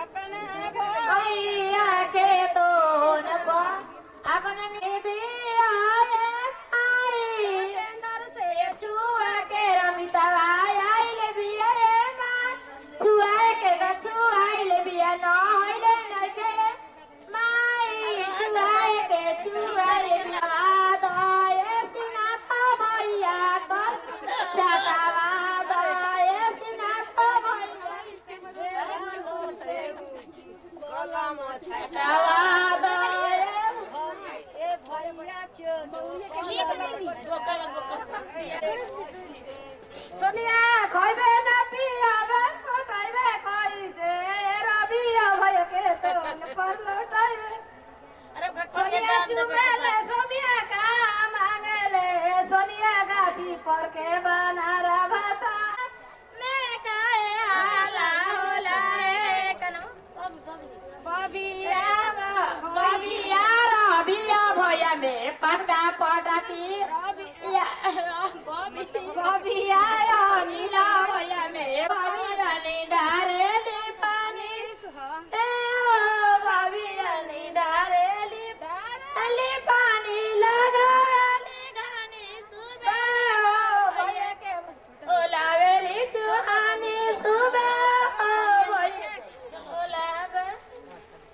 अपना भैया के तो न अपना निधि आए अंदर से छुआ के रमिता आई ले बिया छुआ के छुआई ले बिया नई ले नई के माई छुआ के छुआई ले बिया दए बिना था भैया कर चाटावा दए बिना था भैया सोनिया